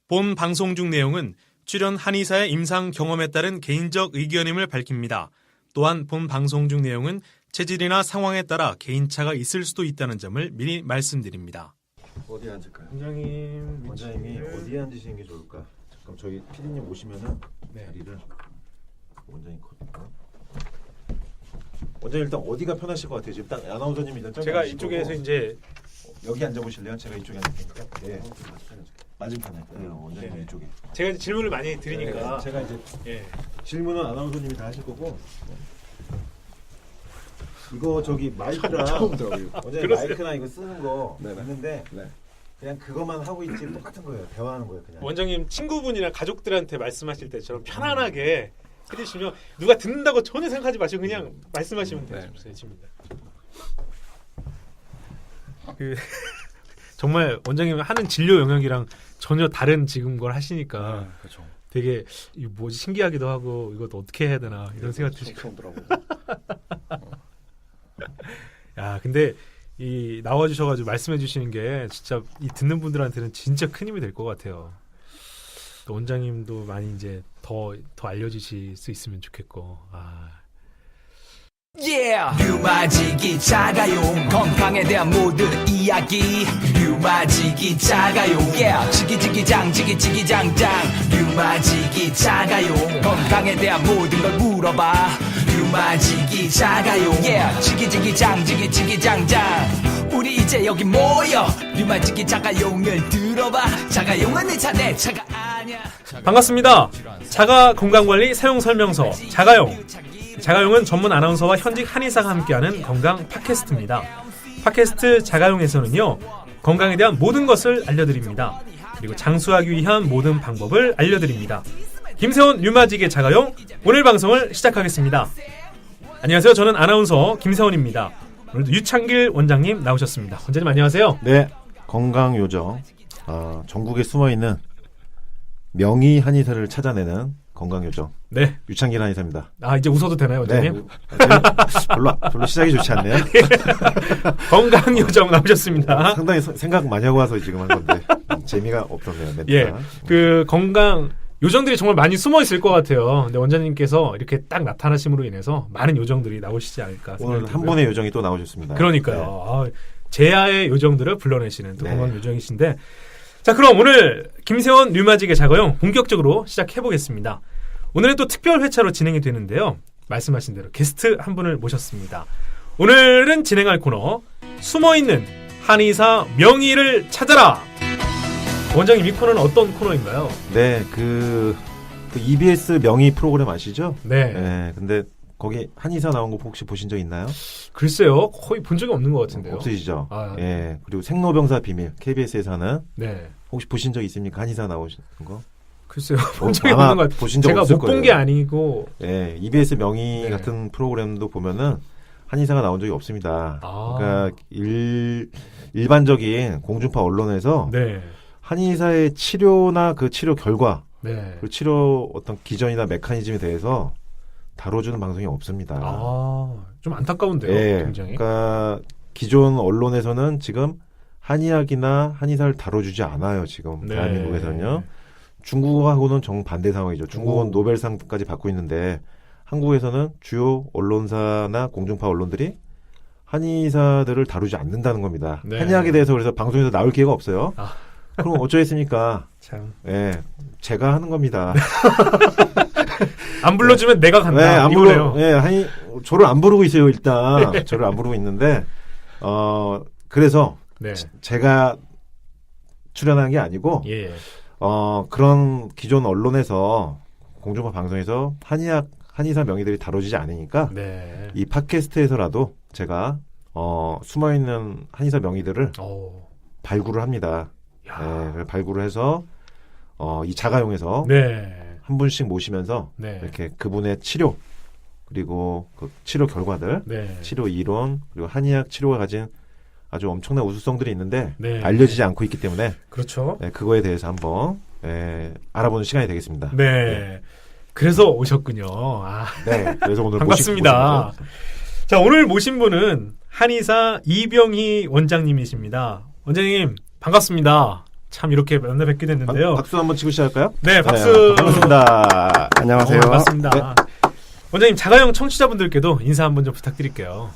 본 방송 중 내용은 출연 한의사의 임상 경험에 따른 개인적 의견임을 밝힙니다. 또한 본 방송 중 내용은 체질이나 상황에 따라 개인차가 있을 수도 있다는 점을 미리 말씀드립니다. 어디에 앉을까요? 원장님이 어디에 앉으시는 게 좋을까? 잠깐 저희 PD님 오시면은 자리를 원장님 원장님 일단 어디가 편하실 것 같아요? 지금 딱 아나운서님 일단 제가 이쪽에서 이제 여기 앉아보실래요? 제가 이쪽에 앉을 테니까. 네. 맞은편에. 원장님 이쪽에. 제가 이제 질문을 많이 드리니까 제가 이제 질문은 아나운서님이 다 하실 거고. 이거 저기 마이크랑 원장님 마이크랑 이거 쓰는 거 있는데 그냥 그것만 하고 있지 똑같은 거예요. 대화하는 거예요. 그냥. 원장님 친구분이나 가족들한테 말씀하실 때처럼 편안하게 해주시면 누가 듣는다고 전혀 생각하지 마시고 그냥 말씀하시면 되십니다. 정말 원장님 하는 진료 영역이랑 전혀 다른 지금 걸 하시니까 그렇죠. 되게 뭐지 신기하기도 하고 이것도 어떻게 해야 되나 이런 생각 드시고. 야 근데 이 나와주셔가지고 말씀해주시는 게 진짜 이 듣는 분들한테는 진짜 큰 힘이 될 것 같아요. 또 원장님도 많이 이제 더 알려주실 수 있으면 좋겠고. 류마지기 자가용 건강에 대한 모든 이야기 류마지기 자가용 지기지기장 지기지기장장 류마지기 자가용 건강에 대한 모든 걸 물어봐 류마지기 자가용 지기지기장 지기지기장장 우리 이제 여기 모여 류마지기 자가용을 들어봐 자가용은 내 차가 아니야. 반갑습니다. 자가 건강관리 사용설명서 자가용. 자가용은 전문 아나운서와 현직 한의사가 함께하는 건강 팟캐스트입니다. 팟캐스트 자가용에서는요, 건강에 대한 모든 것을 알려드립니다. 그리고 장수하기 위한 모든 방법을 알려드립니다. 김세원 류마지기 자가용 오늘 방송을 시작하겠습니다. 안녕하세요. 저는 아나운서 김세원입니다. 오늘도 유창길 원장님 나오셨습니다. 원장님 안녕하세요. 네, 건강요정 전국에 숨어있는 명의 한의사를 찾아내는 건강요정 유창길 한의사입니다. 이제 웃어도 되나요 원장님? 별로 시작이 좋지 않네요. 건강요정 나오셨습니다. 상당히 생각 많이 하고 와서 지금 한 건데 재미가 없었네요. 그 건강 요정들이 정말 많이 숨어 있을 것 같아요. 근데 원장님께서 이렇게 딱 나타나심으로 인해서 많은 요정들이 나오시지 않을까 생각합니다. 오늘 한 분의 요정이 또 나오셨습니다. 그러니까요. 제야의 요정들을 불러내시는 또 건강 요정이신데, 자 그럼 오늘 김세원 류마지기 자가용 본격적으로 시작해 보겠습니다. 오늘은 또 특별 회차로 진행이 되는데요. 말씀하신 대로 게스트 한 분을 모셨습니다. 오늘은 진행할 코너 숨어있는 한의사 명의를 찾아라. 원장님 이 코너는 어떤 코너인가요? 네, 그 EBS 명의 프로그램 아시죠? 네. 근데 거기 한의사 나온 거 혹시 보신 적 있나요? 글쎄요, 거의 본 적이 없는 것 같은데요. 없으시죠? 그리고 생로병사 비밀 KBS에서 하는 혹시 보신 적 있습니까? 한의사 나오신 거? 글쎄요, 본 적이 없는 것 같아요. 보신 적 제가 없을 못 본 게 아니고. EBS 명의 같은 프로그램도 보면은 한의사가 나온 적이 없습니다. 그러니까 일반적인 공중파 언론에서 한의사의 치료나 그 치료 결과, 그 치료 어떤 기전이나 메커니즘에 대해서 다뤄주는 방송이 없습니다. 좀 안타까운데요, 굉장히. 그러니까 기존 언론에서는 지금 한의학이나 한의사를 다뤄주지 않아요. 지금 대한민국에서는요. 중국하고는 정반대 상황이죠. 중국은 노벨상까지 받고 있는데 한국에서는 주요 언론사나 공중파 언론들이 한의사들을 다루지 않는다는 겁니다. 한의학에 대해서 그래서 방송에서 나올 기회가 없어요. 그럼 어쩌겠습니까? 참. 제가 하는 겁니다. 안 불러주면 내가 간다. 안 불러요. 저를 안 부르고 있어요, 일단. 저를 안 부르고 있는데, 그래서 제가 출연한 게 아니고, 그런 기존 언론에서 공중파 방송에서 한의사 명의들이 다뤄지지 않으니까 이 팟캐스트에서라도 제가 숨어있는 한의사 명의들을 발굴을 합니다. 발굴을 해서 이 자가용에서 한 분씩 모시면서 이렇게 그분의 치료 그리고 그 치료 결과들, 치료 이론 그리고 한의학 치료가 가진 아주 엄청난 우수성들이 있는데 알려지지 않고 있기 때문에 그렇죠. 그거에 대해서 한번 알아보는 시간이 되겠습니다. 그래서 오셨군요. 그래서 오늘 반갑습니다. 자, 오늘 모신 분은 한의사 이병희 원장님이십니다. 원장님 반갑습니다. 참 이렇게 만나 뵙게 됐는데요. 박수 한번 치고 시작할까요? 네, 박수. 반갑습니다. 안녕하세요. 반갑습니다. 네. 원장님, 자가용 청취자분들께도 인사 한번 좀 부탁드릴게요.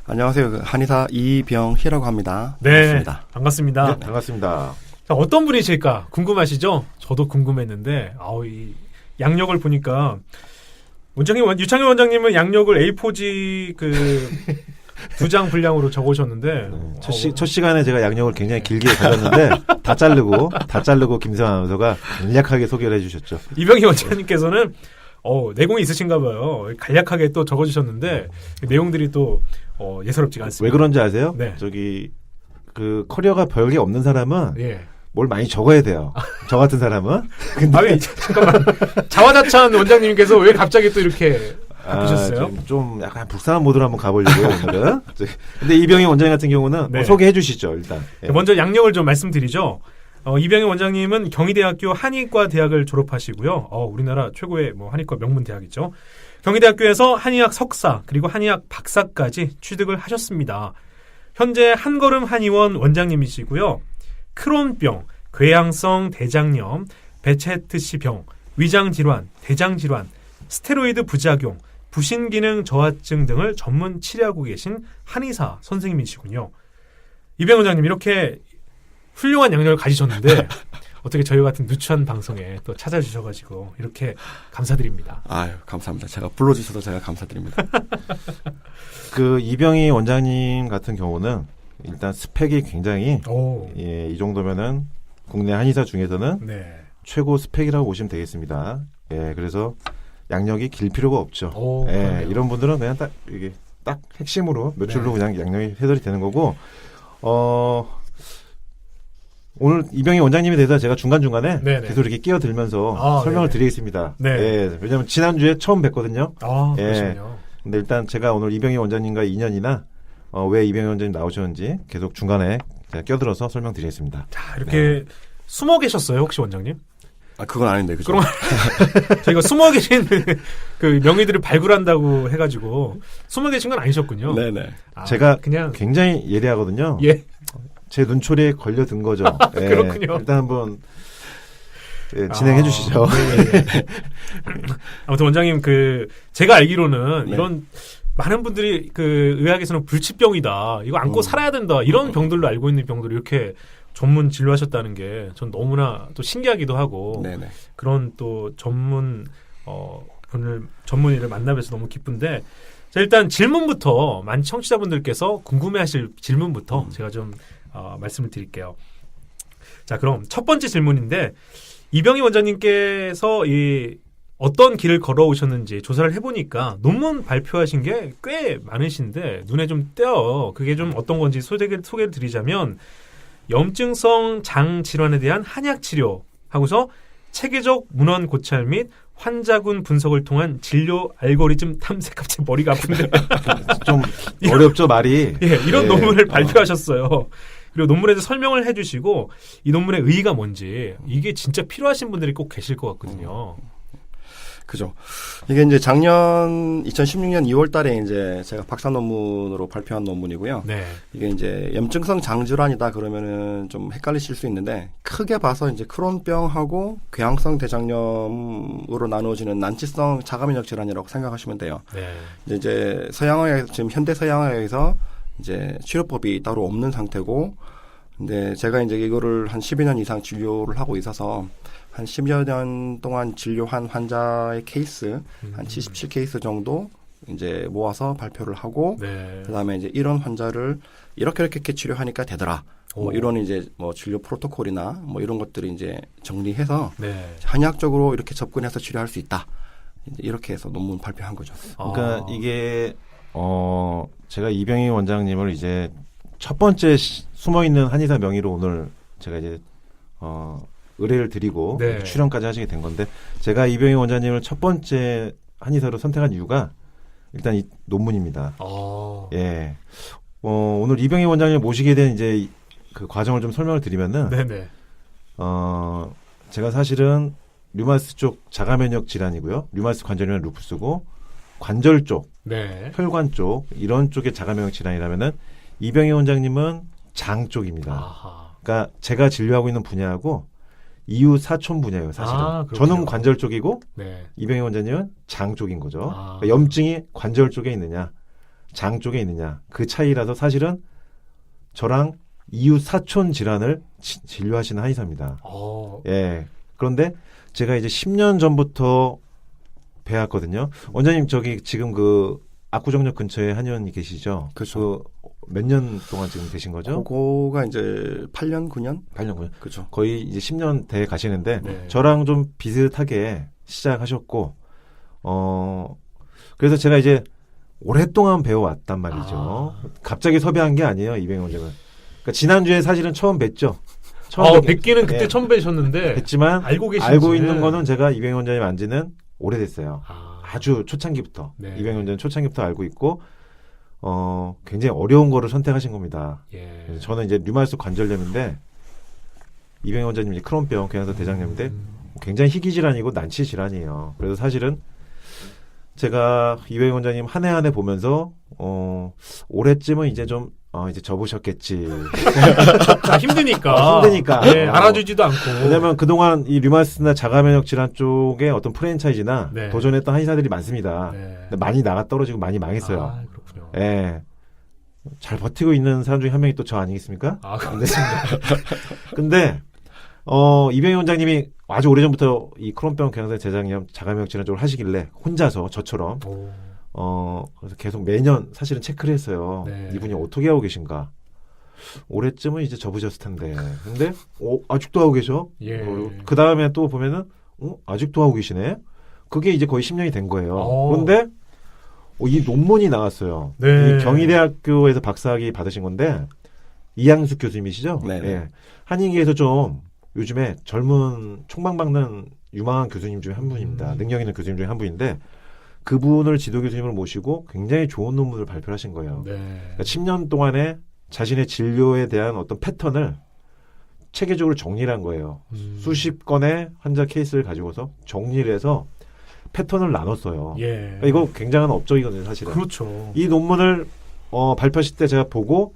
안녕하세요. 한의사 이병희라고 합니다. 네, 반갑습니다. 반갑습니다. 네, 반갑습니다. 자, 어떤 분이실까 궁금하시죠? 저도 궁금했는데 이 양력을 보니까 유창현 원장님은 양력을 A4지 그 2장 분량으로 적으셨는데 첫 시간에 제가 양력을 굉장히 길게 가졌는데 다 자르고 김세환 아나운서가 간략하게 소개를 해주셨죠. 이병희 원장님께서는 내공이 있으신가 봐요. 간략하게 또 적어주셨는데 내용들이 또 예사롭지가 않습니다. 왜 그런지 아세요? 네. 저기 그 커리어가 별게 없는 사람은 예. 뭘 많이 적어야 돼요. 저 같은 사람은. 근데 잠깐만, 자화자찬 원장님께서 왜 갑자기 또 이렇게 바꾸셨어요? 좀 약간 불쌍한 모드로 한번 가보려고요, 오늘은. 근데 이병희 원장님 같은 경우는 네. 소개해 주시죠, 일단. 예. 먼저 양력을 좀 말씀드리죠. 이병희 원장님은 경희대학교 한의과 대학을 졸업하시고요. 우리나라 최고의 한의과 명문 대학이죠. 경희대학교에서 한의학 석사 그리고 한의학 박사까지 취득을 하셨습니다. 현재 한걸음 한의원 원장님이시고요. 크론병, 궤양성 대장염, 베체트시 병, 위장질환, 대장질환, 스테로이드 부작용, 부신기능 저하증 등을 전문 치료하고 계신 한의사 선생님이시군요. 이병희 원장님, 이렇게 훌륭한 양력을 가지셨는데 어떻게 저희 같은 누추한 방송에 또 찾아주셔가지고 이렇게 감사드립니다. 아유, 감사합니다. 제가 불러주셔서 제가 감사드립니다. 그 이병희 원장님 같은 경우는 일단 스펙이 굉장히 이 정도면은 국내 한의사 중에서는 네. 최고 스펙이라고 보시면 되겠습니다. 예, 그래서 양력이 길 필요가 없죠. 예, 그러네요. 이런 분들은 그냥 딱 핵심으로 몇 줄로 그냥 양력이 해설이 되는 거고, 오늘 이병희 원장님에 대해서 제가 중간중간에 네네. 계속 이렇게 끼어들면서 설명을 드리겠습니다. 네. 예, 왜냐면 지난주에 처음 뵀거든요. 예. 그러시군요. 근데 일단 제가 오늘 이병희 원장님과 인연이나 왜 이병희 원장님 나오셨는지 계속 중간에 제가 껴들어서 설명드리겠습니다. 자, 이렇게 숨어 계셨어요, 혹시 원장님? 그건 아닌데, 그죠? 그럼 저희가 숨어 계신 그 명의들을 발굴한다고 해가지고 숨어 계신 건 아니셨군요. 네네. 제가 그냥 굉장히 예리하거든요. 예. 제 눈초리에 걸려든 거죠. 예, 그렇군요. 일단 한번 진행해 주시죠. 아무튼 원장님, 제가 알기로는 네. 이런 많은 분들이 의학에서는 불치병이다, 이거 안고 살아야 된다, 이런 병들로 알고 있는 병들을 이렇게 전문 진료하셨다는 게 전 너무나 또 신기하기도 하고, 네네. 그런 또 전문의를 만나뵈서 너무 기쁜데, 자, 일단 질문부터 많은 청취자분들께서 궁금해하실 질문부터 제가 좀 말씀을 드릴게요. 자, 그럼 첫 번째 질문인데, 이병희 원장님께서 어떤 길을 걸어오셨는지 조사를 해보니까 논문 발표하신 게 꽤 많으신데 눈에 좀 띄어요. 그게 좀 어떤 건지 소개를 드리자면, 염증성 장 질환에 대한 한약 치료 하고서 체계적 문헌 고찰 및 환자군 분석을 통한 진료 알고리즘 탐색. 갑자기 머리가 아픈데 좀 어렵죠, 말이. 예, 이런 예. 논문을 발표하셨어요. 그리고 논문에서 설명을 해주시고 이 논문의 의의가 뭔지, 이게 진짜 필요하신 분들이 꼭 계실 것 같거든요. 그죠. 이게 이제 작년 2016년 2월 달에 이제 제가 박사 논문으로 발표한 논문이고요. 네. 이게 이제 염증성 장질환이다 그러면은 좀 헷갈리실 수 있는데, 크게 봐서 이제 크론병하고 궤양성 대장염으로 나누어지는 난치성 자가면역 질환이라고 생각하시면 돼요. 네. 이제 서양의학, 지금 현대 서양의학에서 이제 치료법이 따로 없는 상태고, 근데 제가 이제 이거를 한 12년 이상 진료를 하고 있어서 한 10여 년 동안 진료한 환자의 케이스 한 77케이스 정도 이제 모아서 발표를 하고, 네. 그다음에 이제 이런 환자를 이렇게 치료하니까 되더라. 뭐 이런 이제 진료 프로토콜이나 이런 것들이 이제 정리해서 네. 한의학적으로 이렇게 접근해서 치료할 수 있다. 이제 이렇게 해서 논문 발표한 거죠. 그러니까 이게 제가 이병희 원장님을 이제 첫 번째 숨어 있는 한의사 명의로 오늘 제가 이제 의뢰를 드리고 네. 출연까지 하시게 된 건데, 제가 이병희 원장님을 첫 번째 한의사로 선택한 이유가 일단 이 논문입니다. 예. 오늘 이병희 원장님을 모시게 된 이제 그 과정을 좀 설명을 드리면은, 네네. 제가 사실은 류마티스 쪽 자가면역 질환이고요. 류마티스 관절염은 루푸스고, 관절 쪽, 네. 혈관 쪽, 이런 쪽의 자가면역 질환이라면은 이병희 원장님은 장 쪽입니다. 아하. 그러니까 제가 진료하고 있는 분야하고 이웃 사촌 분야예요, 사실은. 저는 관절 쪽이고 네. 이병희 원장님은 장 쪽인 거죠. 그러니까 염증이 관절 쪽에 있느냐, 장 쪽에 있느냐 그 차이라서 사실은 저랑 이웃 사촌 질환을 진료하시는 한의사입니다. 예. 그런데 제가 이제 10년 전부터 배웠거든요. 원장님 저기 지금 그 압구정역 근처에 한의원이 계시죠? 그렇죠. 몇 년 동안 지금 계신 거죠? 그거가 이제 8년, 9년? 8년, 9년. 그렇죠. 거의 이제 10년 돼 가시는데 네. 저랑 좀 비슷하게 시작하셨고 그래서 제가 이제 오랫동안 배워왔단 말이죠. 갑자기 섭외한 게 아니에요, 이병희 원장은. 그러니까 지난주에 사실은 처음 뵀죠. 뵙기는 그때 처음 뵈셨는데 뵀지만 알고 있는 거는 제가 이병희 원장님 안지는 오래됐어요. 아주 초창기부터. 네. 이병희 원장님 초창기부터 알고 있고 굉장히 어려운 거를 선택하신 겁니다. 예. 저는 이제 류마티스 관절염인데 이병희 원장님 이제 크론병 궤양성 대장염인데 굉장히 희귀 질환이고 난치 질환이에요. 그래서 사실은 제가 이병희 원장님 한 해 한 해 보면서 올해쯤은 이제 좀 이제 접으셨겠지. 힘드니까. 네, 알아주지도 않고. 왜냐면 그동안 이 류마티스나 자가면역 질환 쪽에 어떤 프랜차이즈나 네. 도전했던 한의사들이 많습니다. 네. 근데 많이 나가 떨어지고 많이 망했어요. 그렇군요. 예. 잘 버티고 있는 사람 중에 한 명이 또 저 아니겠습니까? 그렇습니다. 근데 이병희 원장님이 아주 오래전부터 이 크론병 궤양성 대장염 자가면역 질환 쪽을 하시길래 혼자서 저처럼 그래서 계속 매년 사실은 체크를 했어요. 네. 이분이 어떻게 하고 계신가. 올해쯤은 이제 접으셨을 텐데. 근데 아직도 하고 계셔. 예. 그 다음에 또 보면은 아직도 하고 계시네. 그게 이제 거의 10년이 된 거예요. 그런데 이 논문이 나왔어요. 네. 이 경희대학교에서 박사학위 받으신 건데 이양숙 교수님이시죠? 네. 예. 한의계에서 좀 요즘에 젊은 총망박는 유망한 교수님 중에 한 분입니다. 능력 있는 교수님 중에 한 분인데 그분을 지도 교수님으로 모시고 굉장히 좋은 논문을 발표를 하신 거예요. 네. 그러니까 10년 동안에 자신의 진료에 대한 어떤 패턴을 체계적으로 정리를 한 거예요. 수십 건의 환자 케이스를 가지고서 정리를 해서 패턴을 나눴어요. 예. 그러니까 이거 굉장한 업적이거든요, 사실은. 그렇죠. 이 논문을 발표하실 때 제가 보고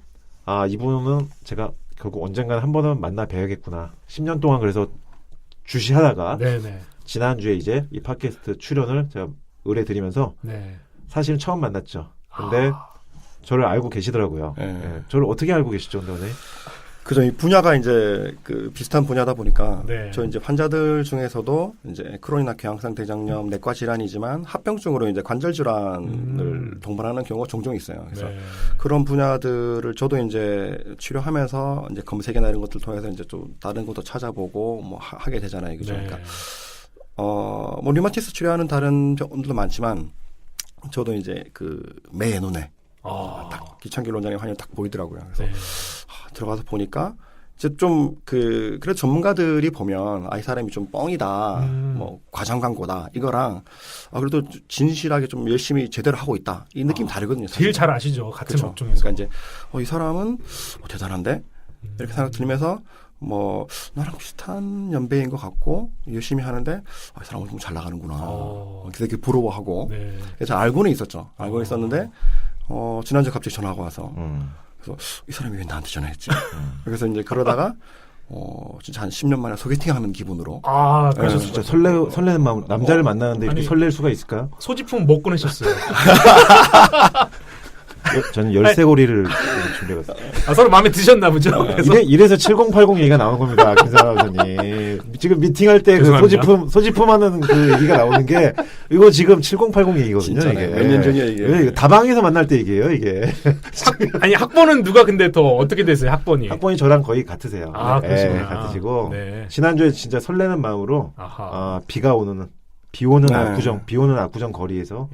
이분은 제가 결국 언젠가는 한 번은 만나 뵈야겠구나. 10년 동안 그래서 주시하다가 네네. 지난주에 이제 이 팟캐스트 출연을 제가 의뢰드리면서 네. 사실 처음 만났죠. 근데 저를 알고 계시더라고요. 네. 예. 저를 어떻게 알고 계시죠, 근데? 그죠. 이 분야가 이제 그 비슷한 분야다 보니까 네. 저 이제 환자들 중에서도 이제 크론이나 궤양성 대장염 내과 질환이지만 합병증으로 이제 관절 질환을 동반하는 경우가 종종 있어요. 그래서 네. 그런 분야들을 저도 이제 치료하면서 이제 검색이나 이런 것들 통해서 이제 좀 다른 것도 찾아보고 뭐 하게 되잖아요. 그죠. 네. 그러니까 뭐 류마티스 치료하는 다른 병들도 많지만 저도 이제 그 매의 눈에 딱 기창길 원장님 환영 딱 보이더라고요. 그래서 네. 들어가서 보니까 이제 좀 그래도 전문가들이 보면 이 사람이 좀 뻥이다, 뭐 과장 광고다 이거랑 그래도 진실하게 좀 열심히 제대로 하고 있다 이 느낌 다르거든요. 사실. 제일 잘 아시죠, 같은 그렇죠. 업종에서. 그러니까 이제 이 사람은 대단한데 이렇게 생각 들면서 뭐 나랑 비슷한 연배인 것 같고 열심히 하는데 이 사람은 좀 잘 나가는구나. 그래서 이렇게 부러워하고 네. 그래서 알고는 있었죠. 알고 있었는데 지난주에 갑자기 전화가 와서 그래서 이 사람이 왜 나한테 전화했지? 그래서 이제 그러다가 진짜 한 10년 만에 소개팅하는 기분으로. 그래서 진짜 설레는 마음. 남자를 만나는데 이렇게 설렐 수가 있을까요? 소지품 못 꺼내셨어요. 저는 열쇠고리를 준비해봤어요. 서로 마음에 드셨나 보죠. 이래서 7080 얘기가 나온 겁니다. 김사라 선생님. 지금 미팅할 때 그 소지품 하는 그 얘기가 나오는 게 이거 지금 7080 얘기거든요. 이게. 몇 년 전이야 이게. 다방에서 만날 때 얘기예요. 이게. 아니 학번은 누가 근데 더 어떻게 되세요? 학번이 저랑 거의 같으세요. 그러시구나. 같으시고 네. 지난주에 진짜 설레는 마음으로 비 오는 압구정 거리에서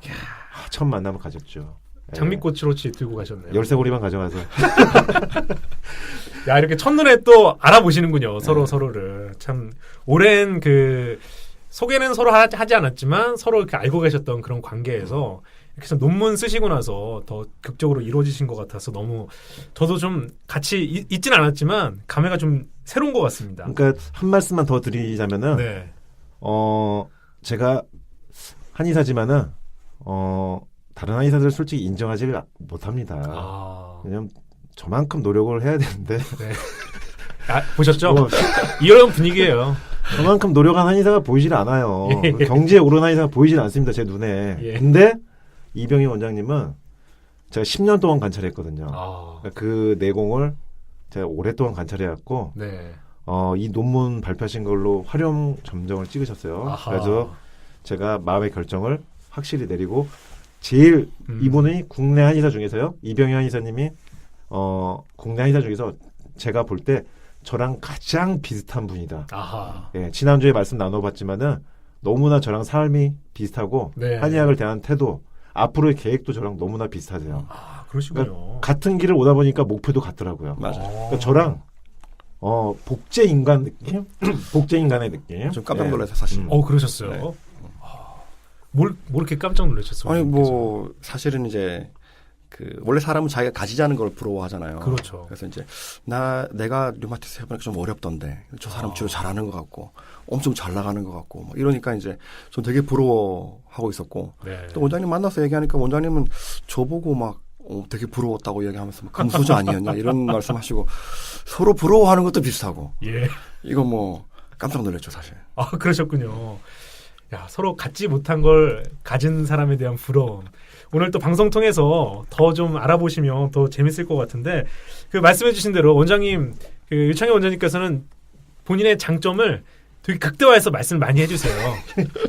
첫 만남을 가졌죠. 장미꽃으로치 들고 가셨네요. 열쇠고리만 가져가서. 야, 이렇게 첫눈에 또 알아보시는군요. 서로를. 참, 오랜 소개는 서로 하지 않았지만 서로 이렇게 알고 계셨던 그런 관계에서 이렇게 해서 논문 쓰시고 나서 더 극적으로 이루어지신 것 같아서 너무 저도 좀 같이 있진 않았지만 감회가 좀 새로운 것 같습니다. 그러니까 한 말씀만 더 드리자면은, 네. 제가 한의사지만은, 다른 한의사들 솔직히 인정하지를 못합니다. 왜냐면 저만큼 노력을 해야 되는데 보셨죠? 이런 분위기예요. 그만큼 노력한 한의사가 보이질 않아요. 예. 경제에 오른 한의사가 보이질 않습니다. 제 눈에. 예. 근데 이병희 원장님은 제가 10년 동안 관찰했거든요. 아. 그러니까 그 내공을 제가 오랫동안 관찰해왔고 네. 이 논문 발표하신 걸로 활용 점정을 찍으셨어요. 아하. 그래서 제가 마음의 결정을 확실히 내리고 제일 이분이 국내 한의사 중에서요. 이병희 한의사님이 국내 한의사 중에서 제가 볼 때 저랑 가장 비슷한 분이다. 아하. 예, 지난주에 말씀 나눠봤지만은 너무나 저랑 삶이 비슷하고 네. 한의학을 대한 태도, 앞으로의 계획도 저랑 너무나 비슷하세요. 아, 그러시군요. 같은 길을 오다 보니까 목표도 같더라고요. 맞아요. 그러니까 저랑 복제 인간 느낌, 복제 인간의 느낌. 좀 깜짝 예. 놀라서 사실. 그러셨어요. 네. 뭘 이렇게 깜짝 놀라셨어요? 아니 뭐 사실은 이제 원래 사람은 자기가 가지지 않은 걸 부러워하잖아요. 그렇죠. 그래서 이제 내가 류마티스 해보니까 좀 어렵던데 저 사람 치료 잘하는 것 같고 엄청 잘 나가는 것 같고 뭐 이러니까 이제 좀 되게 부러워하고 있었고 네. 또 원장님 만나서 얘기하니까 원장님은 저보고 막 되게 부러웠다고 얘기하면서 막 금수저 아니었냐 이런 말씀하시고 서로 부러워하는 것도 비슷하고 예. 이거 뭐 깜짝 놀랐죠 사실. 아, 그러셨군요. 야, 서로 갖지 못한 걸 가진 사람에 대한 부러움. 오늘 또 방송 통해서 더 좀 알아보시면 더 재밌을 것 같은데, 그 말씀해주신 대로 원장님, 유창희 원장님께서는 본인의 장점을 되게 극대화해서 말씀을 많이 해주세요.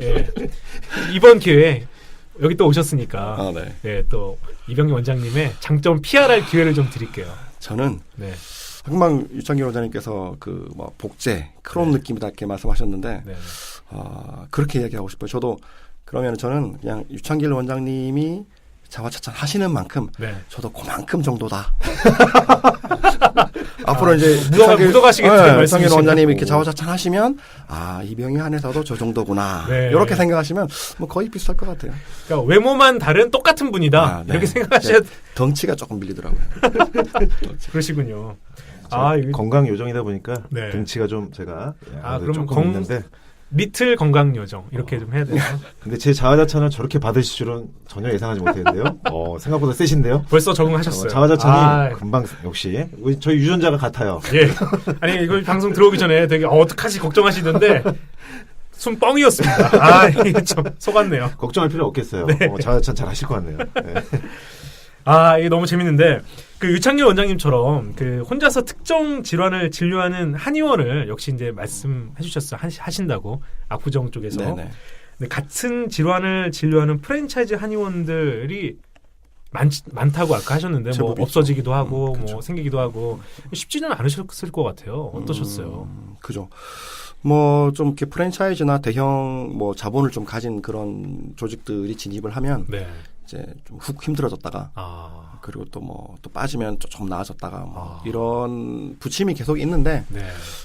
예. 이번 기회에 여기 또 오셨으니까, 네. 예, 또 이병희 원장님의 장점 PR할 기회를 좀 드릴게요. 저는 네. 금방 유창기 원장님께서 뭐 복제 크롬 느낌이다 이렇게 말씀하셨는데 네. 그렇게 얘기하고 싶어요. 저도 그러면 저는 그냥 유창길 원장님이 자화차찬 하시는 만큼 네. 저도 그만큼 정도다. 앞으로 이제 묻어가시겠죠. 유창길 원장님이 이렇게 자화차찬 하시면 이병희 한에서도 저 정도구나. 네. 이렇게 생각하시면 뭐 거의 비슷할 것 같아요. 그러니까 외모만 다른 똑같은 분이다. 네. 이렇게 생각하셔야 덩치가 조금 밀리더라고요. 그러시군요. 건강 요정이다 보니까 네. 등치가 좀 제가 그럼 조금 있는데 리틀 건강 요정 이렇게 좀 해야 돼요. 근데 제 자화자찬을 저렇게 받으실 줄은 전혀 예상하지 못했는데요. 생각보다 세신데요. 벌써 적응하셨어요. 자화자찬이 금방 역시 저희 유전자가 같아요. 예. 아니 이거 방송 들어오기 전에 되게 어떡하지 걱정하시던데 숨 뻥이었습니다. 이게 좀 속았네요. 걱정할 필요 없겠어요. 네. 자화자찬 잘 하실 것 같네요. 네. 이게 너무 재밌는데 유창길 원장님처럼 혼자서 특정 질환을 진료하는 한의원을 역시 이제 말씀해 주셨어요. 하신다고 압구정 쪽에서. 네네. 근데 같은 질환을 진료하는 프랜차이즈 한의원들이 많다고 아까 하셨는데 뭐 없어지기도 하고 그렇죠. 뭐 생기기도 하고 쉽지는 않으셨을 것 같아요. 어떠셨어요? 그죠. 뭐 좀 이렇게 프랜차이즈나 대형 뭐 자본을 좀 가진 그런 조직들이 진입을 하면 네. 이제 좀 훅 힘들어졌다가 그리고 또 빠지면 좀 나아졌다가 이런 부침이 계속 있는데 네.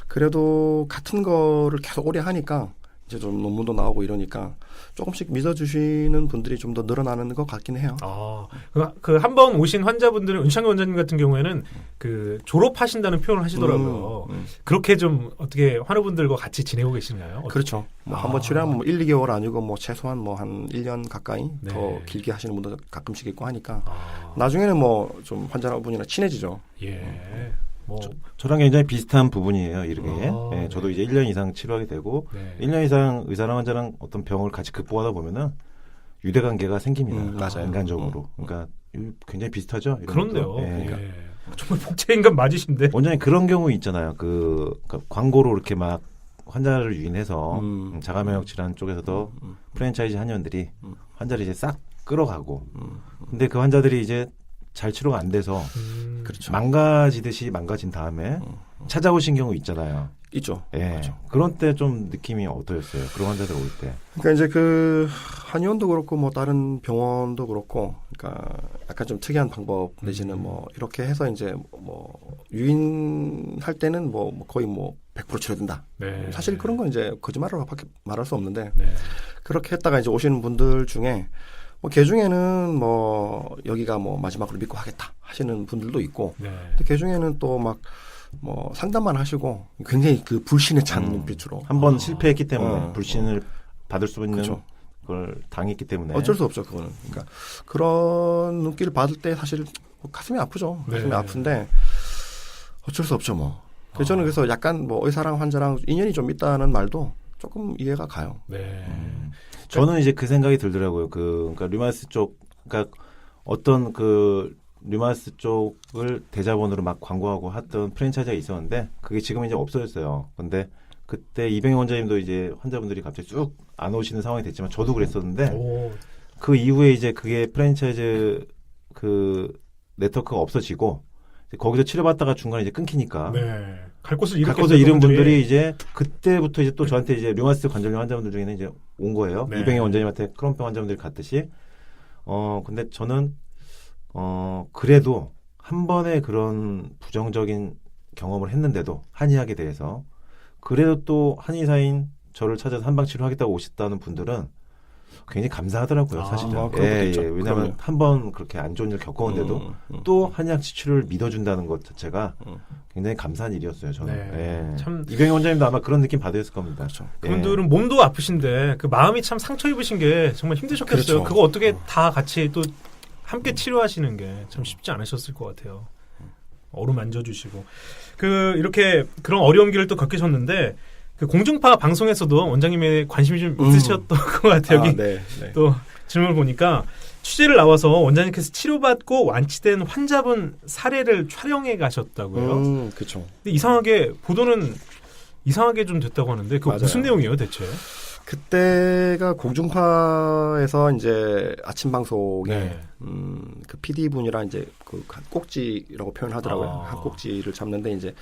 그래도 같은 거를 계속 오래 하니까 이제 좀 논문도 나오고 이러니까 조금씩 믿어주시는 분들이 좀 더 늘어나는 것 같긴 해요. 한 번 오신 환자분들은 윤창기 원장님 같은 경우에는 졸업하신다는 표현을 하시더라고요. 그렇게 좀 어떻게 환우분들과 같이 지내고 계시나요? 그렇죠. 뭐 한 번 치료하면 뭐 1, 2개월 아니고 뭐 최소한 뭐 한 1년 가까이 네. 더 길게 하시는 분도 가끔씩 있고 하니까 나중에는 뭐 좀 환자분이랑 친해지죠. 예. 저랑 굉장히 비슷한 부분이에요. 이렇게. 네. 저도 이제 1년 이상 치료하게 되고 1년 이상 의사랑 환자랑 어떤 병을 같이 극복하다 보면은 유대관계가 생깁니다. 맞아요. 인간적으로. 그러니까 굉장히 비슷하죠. 이런 그런데요. 것도. 예. 예. 정말 복제인간 맞으신데. 원장님 그런 경우 있잖아요. 그러니까 광고로 이렇게 막 환자를 유인해서 자가면역 질환 쪽에서도 프랜차이즈 한의원들이 환자를 이제 싹 끌어가고 근데 그 환자들이 이제 잘 치료가 안 돼서 그렇죠. 망가지듯이 망가진 다음에 찾아오신 경우 있잖아요. 있죠. 예. 그렇죠. 그런 때 좀 느낌이 어떠셨어요? 그런 환자들 올 때. 그러니까 이제 그 한의원도 그렇고 뭐 다른 병원도 그렇고 그러니까 약간 좀 특이한 방법 내지는 뭐 이렇게 해서 이제 뭐 유인할 때는 뭐 거의 뭐 100% 치료된다. 네. 사실 그런 건 이제 거짓말로밖에 말할 수 없는데 네. 그렇게 했다가 이제 오시는 분들 중에 뭐 개 중에는 뭐 여기가 뭐 마지막으로 믿고 하겠다 하시는 분들도 있고 네. 근데 개 중에는 또 막 뭐 상담만 하시고 굉장히 그 불신에 찬 눈빛으로 한 번 실패했기 때문에 불신을 받을 수 있는 그렇죠. 걸 당했기 때문에 어쩔 수 없죠 그거는. 그러니까 그런 눈길을 받을 때 사실 가슴이 아프죠. 가슴이 네. 아픈데 어쩔 수 없죠 뭐. 그래서 저는 그래서 약간 뭐 의사랑 환자랑 인연이 좀 있다는 말도 조금 이해가 가요. 네. 저는 이제 그 생각이 들더라고요. 그러니까 류마티스 쪽, 그러니까 어떤 그 류마티스 쪽을 대자본으로 막 광고하고 했던 프랜차이즈가 있었는데 그게 지금 이제 없어졌어요. 근데 그때 이병희 원장님도 이제 환자분들이 갑자기 쭉 안 오시는 상황이 됐지만 저도 그랬었는데 그 이후에 이제 그게 프랜차이즈 그 네트워크가 없어지고 거기서 치료받다가 중간에 이제 끊기니까 네. 갈 곳을 잃은 분들이 이제 그때부터 이제 또 저한테 이제 류마티스 관절염 환자분들 중에는 이제 온 거예요. 네. 이병희 원장님한테 크론병 환자분들이 갔듯이. 근데 저는 그래도 한 번의 그런 부정적인 경험을 했는데도 한의학에 대해서 그래도 또 한의사인 저를 찾아서 한방 치료하겠다고 오셨다는 분들은 굉장히 감사하더라고요, 사실은. 왜냐하면 한 번 그렇게 안 좋은 일 겪었는데도 또 한의학 치료를 믿어준다는 것 자체가 굉장히 감사한 일이었어요, 저는. 네. 참 이병희 원장님도 아마 그런 느낌 받으셨을 겁니다. 그렇죠. 그분들은 몸도 아프신데 그 마음이 참 상처 입으신 게 정말 힘드셨겠어요. 그렇죠. 그거 어떻게 다 같이 또 함께 치료하시는 게 참 쉽지 않으셨을 것 같아요. 어루만져주시고 이렇게 그런 어려운 길을 또 겪으셨는데 그 공중파 방송에서도 원장님의 관심이 좀 있으셨던 것 같아요. 여기 또 질문을 보니까 취재를 나와서 원장님께서 치료받고 완치된 환자분 사례를 촬영해 가셨다고요. 그렇죠. 근데 이상하게 보도는 이상하게 좀 됐다고 하는데 그 무슨 내용이에요, 대체? 그때가 공중파에서 이제 아침 방송에 그 PD 분이랑 이제 그 한 꼭지라고 표현하더라고요. 한 꼭지를 잡는데 이제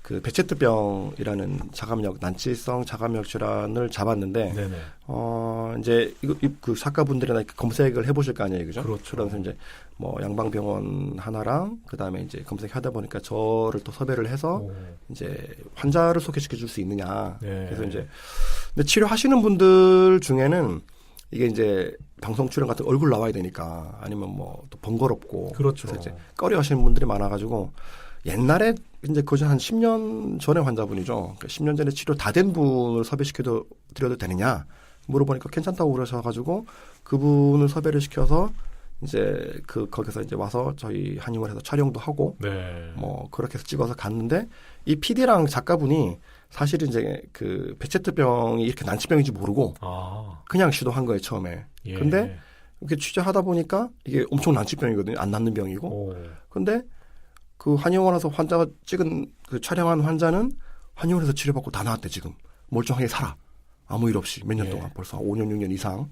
그 베체트병이라는 자가면역 난치성 자가면역 질환을 잡았는데 이제 이거 그 작가분들이나 검색을 해보실 거 아니에요, 그죠? 그렇죠. 그래서 이제 뭐 양방병원 하나랑 그 다음에 이제 검색하다 보니까 저를 또 섭외를 해서 이제 환자를 소개시켜줄 수 있느냐. 그래서 이제 근데 치료하시는 분들 중에는 이게 이제 방송 출연 같은 얼굴 나와야 되니까 아니면 뭐 또 번거롭고 그렇죠. 그래서 이제 꺼려하시는 분들이 많아가지고 옛날에 이제 거의 한 10년 전의 환자분이죠. 그러니까 10년 전에 치료 다 된 분을 섭외시켜 드려도 되느냐 물어보니까 괜찮다고 그러셔가지고 그분을 섭외를 시켜서 이제 거기서 이제 와서 저희 한의원에서 촬영도 하고 뭐 그렇게 해서 찍어서 갔는데 이 PD랑 작가분이 사실 이제 그 베체트병이 이렇게 난치병인지 모르고 그냥 시도한 거예요, 처음에. 근데 이렇게 취재하다 보니까 이게 엄청 난치병이거든요. 안 낫는 병이고. 근데 그 한의원에서 환자가 찍은 그 촬영한 환자는 한의원에서 치료받고 다 나았대, 지금. 멀쩡하게 살아. 아무 일 없이 몇 년 동안 벌써 5년, 6년 이상.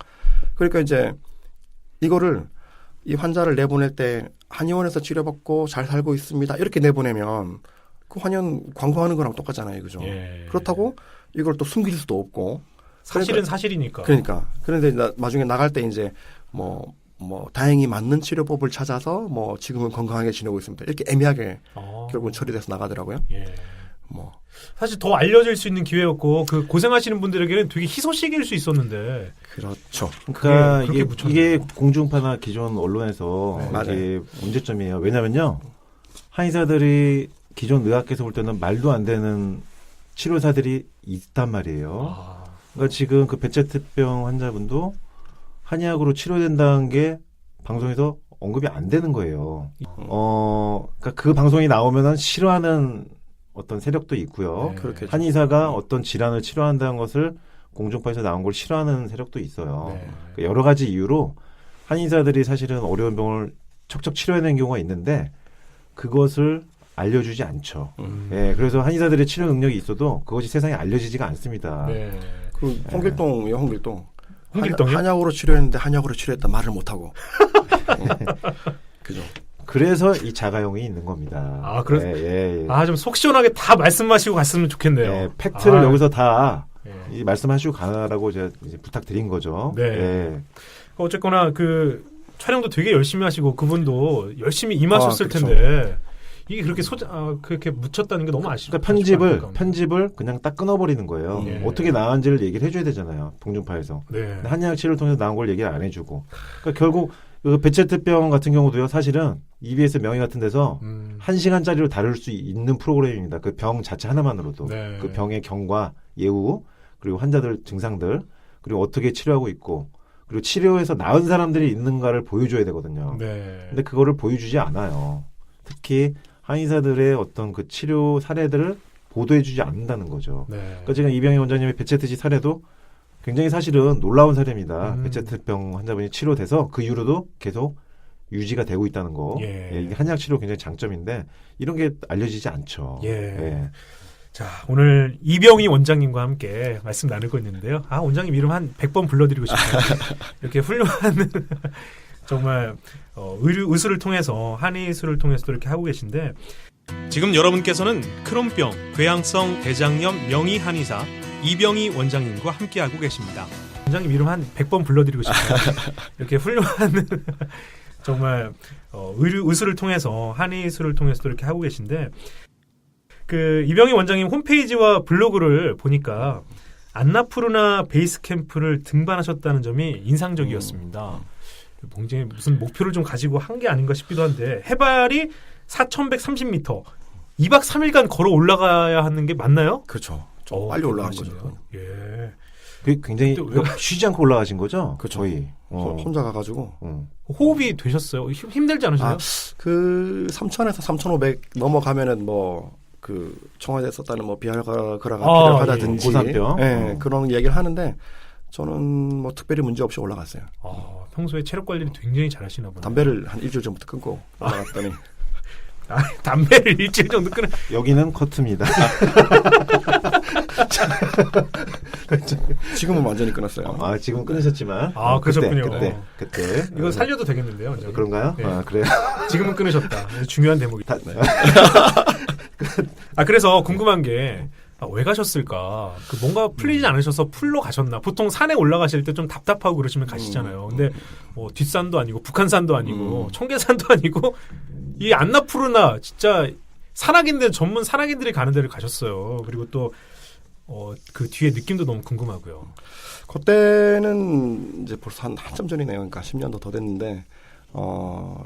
그러니까 이제 이거를 이 환자를 내보낼 때 한의원에서 치료받고 잘 살고 있습니다. 이렇게 내보내면 그 한의원 광고하는 거랑 똑같잖아요, 그죠? 그렇다고 이걸 또 숨길 수도 없고. 사실은 사실이니까. 그러니까. 그런데 나중에 나갈 때 이제 뭐 다행히 맞는 치료법을 찾아서 뭐 지금은 건강하게 지내고 있습니다. 이렇게 애매하게 결국은 처리돼서 나가더라고요. 뭐 사실 더 알려질 수 있는 기회였고 그 고생하시는 분들에게는 되게 희소식일 수 있었는데. 그렇죠. 그러니까 이게 공중파나 기존 언론에서 이게 문제점이에요. 왜냐면요. 한의사들이 기존 의학계에서 볼 때는 말도 안 되는 치료사들이 있단 말이에요. 그러니까 지금 그 베체트병 환자분도 한의학으로 치료된다는 게 방송에서 언급이 안 되는 거예요. 그러니까 그 방송이 나오면은 싫어하는 어떤 세력도 있고요. 한의사가 어떤 질환을 치료한다는 것을 공중파에서 나온 걸 싫어하는 세력도 있어요. 그러니까 여러 가지 이유로 한의사들이 사실은 어려운 병을 척척 치료해내는 경우가 있는데 그것을 알려주지 않죠. 그래서 한의사들의 치료 능력이 있어도 그것이 세상에 알려지지가 않습니다. 그 홍길동이요, 홍길동. 홍길동이요? 한약으로 치료했는데 한약으로 치료했다 말을 못하고. 그죠. 그래서 이 자가용이 있는 겁니다. 좀 속 시원하게 다 말씀하시고 갔으면 좋겠네요. 팩트를 여기서 다 말씀하시고 가라고 제가 이제 부탁드린 거죠. 어쨌거나 그 촬영도 되게 열심히 하시고 그분도 열심히 임하셨을 텐데 이게 그렇게 그렇게 묻혔다는 게 너무 아쉽죠. 그러니까 편집을 그냥 딱 끊어버리는 거예요. 어떻게 나은지를 얘기를 해줘야 되잖아요. 봉중파에서. 한의학 치료를 통해서 나온 걸 얘기를 안 해주고. 그러니까 결국 그 베체트병 같은 경우도요. 사실은 EBS 명의 같은 데서 1시간짜리로 다룰 수 있는 프로그램입니다. 그 병 자체 하나만으로도. 그 병의 경과, 예후, 그리고 환자들 증상들, 그리고 어떻게 치료하고 있고, 그리고 치료해서 나은 사람들이 있는가를 보여줘야 되거든요. 근데 그거를 보여주지 않아요. 특히 한의사들의 어떤 그 치료 사례들을 보도해주지 않는다는 거죠. 네. 그러니까 지금 이병희 원장님의 배체트지 사례도 굉장히 사실은 놀라운 사례입니다. 배체트병 환자분이 치료돼서 그 이후로도 계속 유지가 되고 있다는 거. 예. 예, 이게 한약 치료 굉장히 장점인데 이런 게 알려지지 않죠. 예. 예. 자, 오늘 이병희 원장님과 함께 말씀 나누고 있는데요. 아, 원장님 이름 한 100번 불러드리고 싶네요. 이렇게 훌륭한 정말 의술을 통해서 한의술을 통해서도 이렇게 하고 계신데 지금 여러분께서는 크론병, 궤양성 대장염 명의 한의사 이병희 원장님과 함께하고 계십니다. 원장님 이름 한 100번 불러드리고 싶네요. 이렇게 훌륭한 정말 의술을 통해서 한의술을 통해서도 이렇게 하고 계신데 그 이병희 원장님 홈페이지와 블로그를 보니까 안나푸르나 베이스 캠프를 등반하셨다는 점이 인상적이었습니다. 굉장히 무슨 목표를 좀 가지고 한 게 아닌가 싶기도 한데 해발이 4,130m 2박 3일간 걸어 올라가야 하는 게 맞나요? 그렇죠. 좀 빨리 올라간 거죠. 예. 굉장히 쉬지 않고 올라가신 거죠? 그렇죠. 거의. 혼자 가가지고 호흡이 되셨어요? 힘들지 않으세요? 그 3,000에서 3,500 넘어가면은 뭐 그 청와대에 썼다는 뭐 비활가가 필요하다든지 고산병 예, 그런 얘기를 하는데 저는 뭐 특별히 문제 없이 올라갔어요. 평소에 체력 관리를 굉장히 잘하시나 보네요. 담배를 한 일주일 전부터 끊고 올라갔더니 담배를 일주일 정도 끊어. 여기는 커트입니다. 지금은 완전히 끊었어요. 지금 끊으셨지만. 그러셨군요. 그때. 이거 살려도 되겠는데요, 원장님? 그런가요? 네. 그래요? 지금은 끊으셨다. 중요한 대목이. 그래서 궁금한 게 왜 가셨을까? 뭔가 풀리지 않으셔서 풀로 가셨나? 보통 산에 올라가실 때 좀 답답하고 그러시면 가시잖아요. 근데 뭐 뒷산도 아니고 북한산도 아니고 청계산도 아니고 이 안나푸르나 진짜 산악인들 전문 산악인들이 가는 데를 가셨어요. 그리고 또 그 뒤에 느낌도 너무 궁금하고요. 그때는 이제 벌써 한참 전이네요. 그러니까 10년도 더 됐는데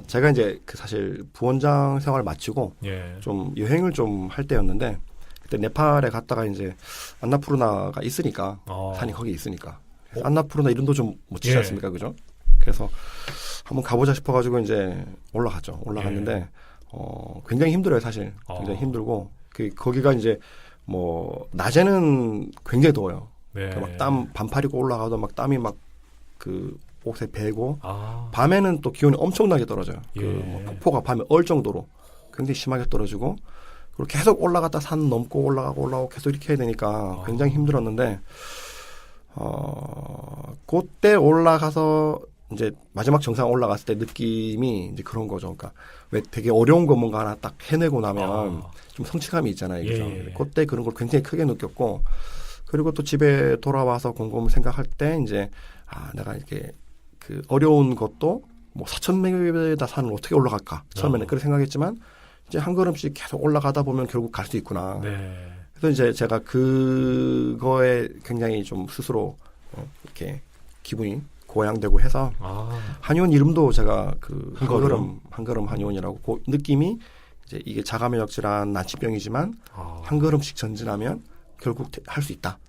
제가 이제 그 사실 부원장 생활 마치고 좀 여행을 좀 할 때였는데 그때 네팔에 갔다가 이제 안나푸르나가 있으니까 산이 거기 있으니까 안나푸르나 이름도 좀 멋지지 않습니까, 그죠? 그래서 한번 가보자 싶어가지고 이제 올라갔는데 굉장히 힘들어요, 사실. 굉장히 힘들고 거기가 이제 뭐 낮에는 굉장히 더워요. 막 땀 반팔 입고 올라가도 막 땀이 막 그 옷에 배고 밤에는 또 기온이 엄청나게 떨어져요. 뭐 폭포가 밤에 얼 정도로 굉장히 심하게 떨어지고. 그리고 계속 올라갔다 산 넘고 올라가고 계속 이렇게 해야 되니까 굉장히 힘들었는데, 그때 올라가서 이제 마지막 정상 올라갔을 때 느낌이 이제 그런 거죠. 그러니까 왜 되게 어려운 거 뭔가 하나 딱 해내고 나면 좀 성취감이 있잖아요. 그죠? 그때 그런 걸 굉장히 크게 느꼈고, 그리고 또 집에 돌아와서 곰곰 생각할 때 이제, 내가 이렇게 그 어려운 것도 뭐 4,000m에다 산을 어떻게 올라갈까? 처음에는 그렇게 생각했지만, 이제 한 걸음씩 계속 올라가다 보면 결국 갈 수 있구나. 그래서 이제 제가 그거에 굉장히 좀 스스로 이렇게 기분이 고양되고 해서 한의원 이름도 제가 그 한 걸음 한의원이라고 그 느낌이 이제 이게 자가면역 질환 난치병이지만 한 걸음씩 전진하면 결국 할 수 있다.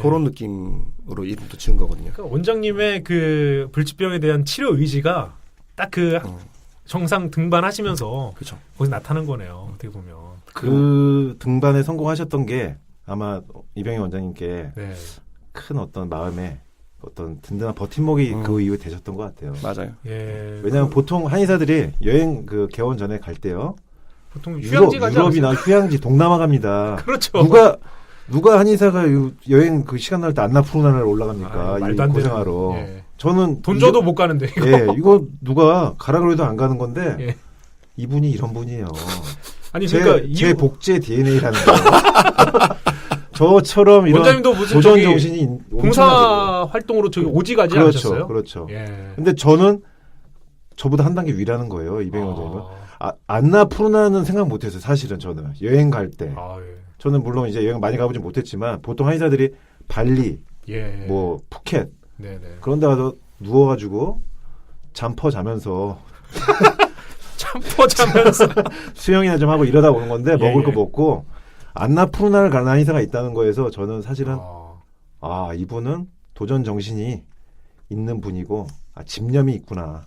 그런 느낌으로 이름도 지은 거거든요. 그러니까 원장님의 그 불치병에 대한 치료 의지가 딱 그 정상 등반하시면서 그쵸. 거기서 나타난 거네요. 어떻게 보면. 그 등반에 성공하셨던 게 아마 이병희 원장님께 큰 어떤 마음에 어떤 든든한 버팀목이 그 이후에 되셨던 것 같아요. 맞아요. 왜냐하면 보통 한의사들이 여행 그 개원 전에 갈 때요. 보통 휴양지 가지 유럽이나 휴양지 동남아 갑니다. 그렇죠. 누가 한의사가 여행 그 시간 날 때 안나푸르나를 올라갑니까? 말도 안 고생하러. 저는 돈 줘도 못 가는데. 이거 누가 가라 그래도 안 가는 건데 이분이 이런 분이에요. 아니 그러니까 제 복제 DNA라는 거. 저처럼 이런 원장님도 무슨 도전 정신이 봉사 활동으로 저기 오지가지 않으셨어요? 그렇죠. 근데 저는 저보다 한 단계 위라는 거예요. 이병희 원장님은. 안나푸르나는 생각 못했어요. 사실은 저는 여행 갈 때. 저는 물론 이제 여행 많이 가보진 못했지만 보통 한의사들이 발리, 뭐 푸켓 그런 데 가서 누워가지고 잠퍼 자면서 수영이나 좀 하고 이러다 오는 건데 먹을 거 먹고 안나푸르나를 가는 한의사가 있다는 거에서 저는 사실은 이분은 도전 정신이 있는 분이고 집념이 있구나.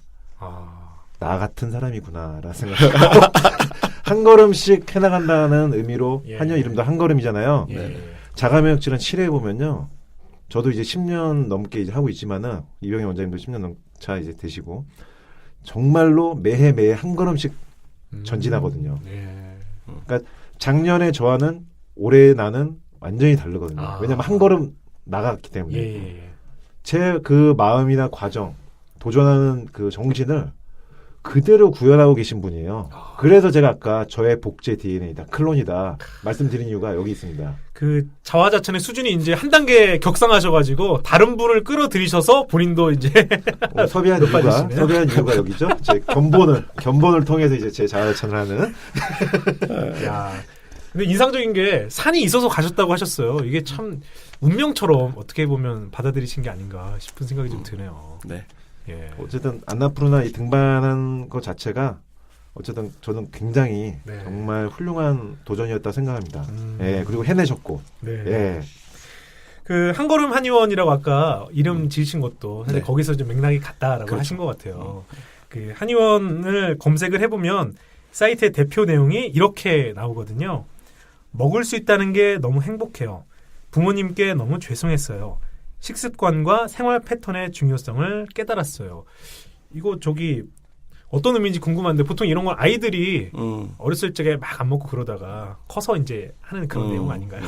나 같은 사람이구나 라는 생각을 한 걸음씩 해나간다는 의미로 예. 한의원 이름도 한 걸음이잖아요. 예. 자가면역 질환 치료해 보면요. 저도 이제 10년 넘게 이제 하고 있지만은 이병희 원장님도 10년 넘차 이제 되시고 정말로 매해 한 걸음씩 전진하거든요. 예. 그러니까 작년에 저와는 올해 나는 완전히 다르거든요. 아. 왜냐면 한 걸음 나갔기 때문에. 예. 제 그 마음이나 과정, 도전하는 그 정신을 그대로 구현하고 계신 분이에요. 그래서 제가 아까 저의 복제 DNA다, 클론이다 말씀드린 이유가 여기 있습니다. 그 자화자찬의 수준이 이제 한 단계 격상하셔가지고 다른 분을 끌어들이셔서 본인도 이제 섭외한 이유가 여기죠. 제 견본을 통해서 이제 제 자화자찬을 하는. 야. 근데 인상적인 게 산이 있어서 가셨다고 하셨어요. 이게 참 운명처럼 어떻게 보면 받아들이신 게 아닌가 싶은 생각이 좀 드네요. 네. 예. 어쨌든 안나푸르나 이 등반한 것 자체가 어쨌든 저는 굉장히 네. 정말 훌륭한 도전이었다 생각합니다. 예, 그리고 해내셨고. 네. 예. 그 한걸음 한의원이라고 아까 이름 지으신 것도 사실 네. 거기서 좀 맥락이 같다라고 그렇죠. 하신 것 같아요. 그 한의원을 검색을 해보면 사이트의 대표 내용이 이렇게 나오거든요. 먹을 수 있다는 게 너무 행복해요. 부모님께 너무 죄송했어요. 식습관과 생활 패턴의 중요성을 깨달았어요. 이거 저기 어떤 의미인지 궁금한데 보통 이런 건 아이들이 어렸을 적에 막 안 먹고 그러다가 커서 이제 하는 그런 내용 아닌가요?